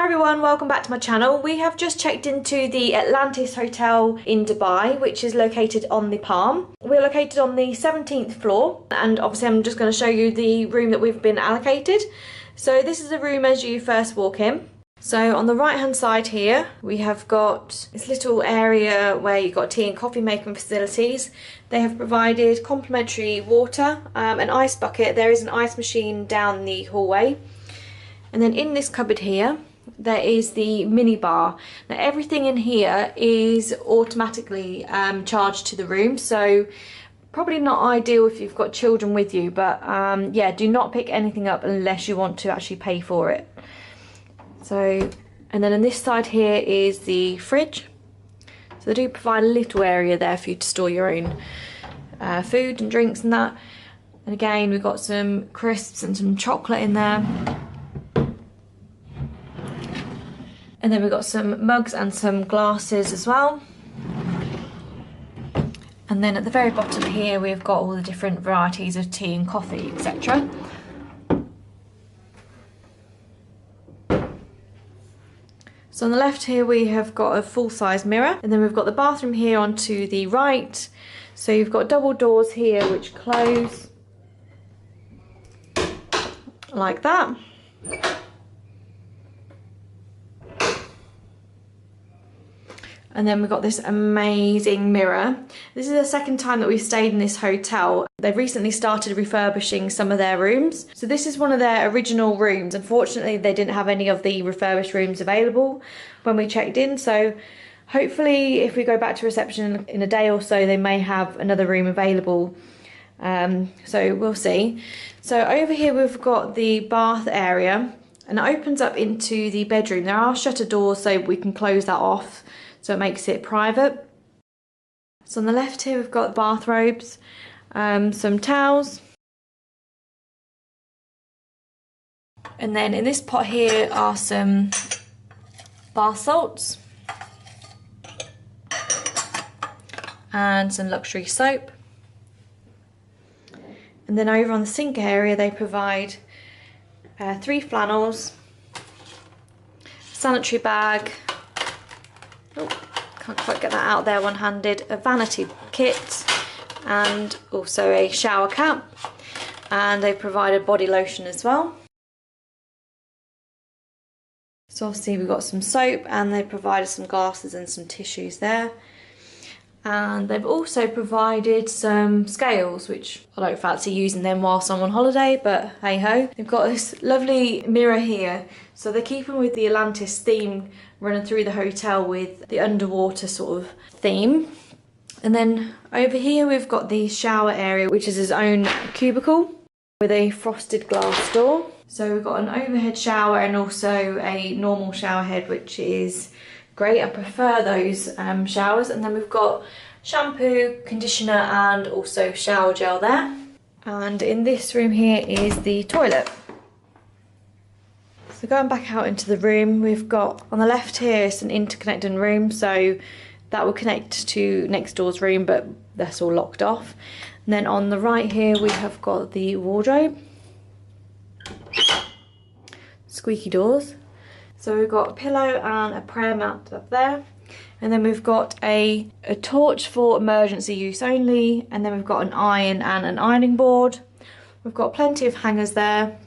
Hi everyone, welcome back to my channel. We have just checked into the Atlantis Hotel in Dubai, which is located on the Palm. We're located on the 17th floor, and obviously I'm just going to show you the room that we've been allocated. So this is the room as you first walk in. So on the right hand side here, we have got this little area where you've got tea and coffee making facilities. They have provided complimentary water, an ice bucket. There is an ice machine down the hallway. And then in this cupboard here, there is the minibar. Now everything in here is automatically charged to the room, so probably not ideal if you've got children with you, but yeah, do not pick anything up unless you want to actually pay for it. So, and then on this side here is the fridge. So they do provide a little area there for you to store your own food and drinks and that. And again, we've got some crisps and some chocolate in there. And then we've got some mugs and some glasses as well. And then at the very bottom here, we've got all the different varieties of tea and coffee, etc. So on the left here, we have got a full-size mirror. And then we've got the bathroom here onto the right. So you've got double doors here which close like that. And then we've got this amazing mirror. This is the second time that we've stayed in this hotel. They've recently started refurbishing some of their rooms. So this is one of their original rooms. Unfortunately, they didn't have any of the refurbished rooms available when we checked in. So hopefully if we go back to reception in a day or so, they may have another room available. So we'll see. So over here, we've got the bath area, and it opens up into the bedroom. There are shutter doors, so we can close that off, so it makes it private. So on the left here, we've got bathrobes, some towels. And then in this pot here are some bath salts and some luxury soap. And then over on the sink area, they provide 3 flannels, sanitary bag, oh, can't quite get that out there one-handed, a vanity kit, and also a shower cap. And they provided body lotion as well. So obviously we've got some soap, and they provided some glasses and some tissues there. And they've also provided some scales, which I don't fancy using them whilst I'm on holiday, but hey ho. They've got this lovely mirror here. So they're keeping with the Atlantis theme running through the hotel with the underwater sort of theme. And then over here we've got the shower area, which is its own cubicle with a frosted glass door. So we've got an overhead shower and also a normal shower head, which is great. I prefer those showers. And then we've got shampoo, conditioner, and also shower gel there. And in this room here is the toilet. So going back out into the room, we've got on the left here is an interconnecting room, so that will connect to next door's room, but that's all locked off. And then on the right here we have got the wardrobe, squeaky doors. So we've got a pillow and a prayer mat up there. And then we've got a torch for emergency use only. And then we've got an iron and an ironing board. We've got plenty of hangers there.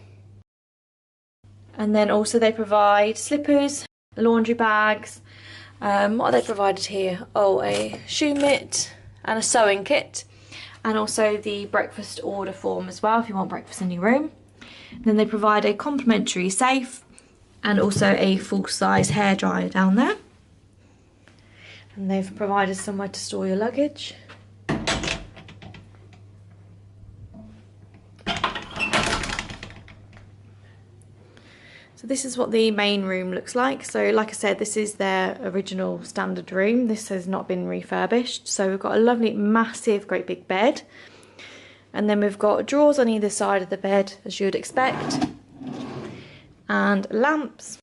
And then also they provide slippers, laundry bags. What are they provided here? Oh, a shoe mitt and a sewing kit. And also the breakfast order form as well, if you want breakfast in your room. And then they provide a complimentary safe, and also a full-size hairdryer down there. And they've provided somewhere to store your luggage. So this is what the main room looks like. So like I said, this is their original standard room. This has not been refurbished. So we've got a lovely, massive, great big bed. And then we've got drawers on either side of the bed, as you would expect. And lamps.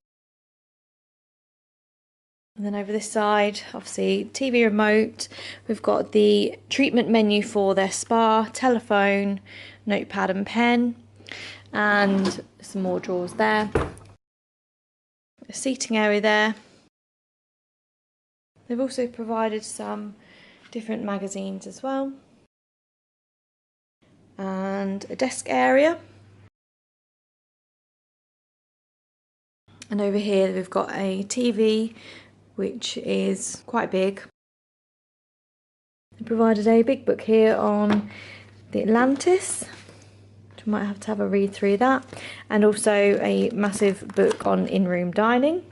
And then over this side, obviously TV remote. We've got the treatment menu for their spa, telephone, notepad and pen, and some more drawers there. seating area there. They've also provided some different magazines as well. And a desk area. And over here we've got a TV, which is quite big. They provided a big book here on the Atlantis. We might have to have a read through that, and also a massive book on in-room dining,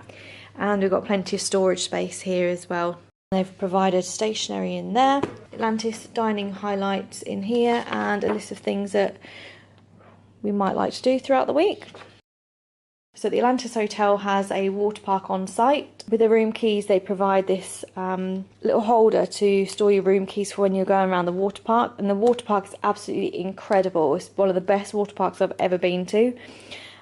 and we've got plenty of storage space here as well. They've provided stationery in there, Atlantis dining highlights in here, and a list of things that we might like to do throughout the week. So the Atlantis Hotel has a water park on site. With the room keys, they provide this little holder to store your room keys for when you're going around the water park. And the water park is absolutely incredible. It's one of the best water parks I've ever been to.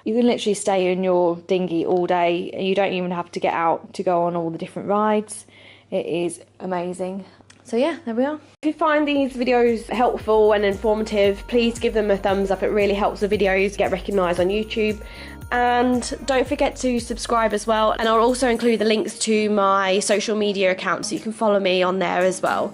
You can literally stay in your dinghy all day, and you don't even have to get out to go on all the different rides. It is amazing. So yeah, there we are. If you find these videos helpful and informative, please give them a thumbs up. It really helps the videos get recognised on YouTube. And don't forget to subscribe as well. And I'll also include the links to my social media accounts so you can follow me on there as well.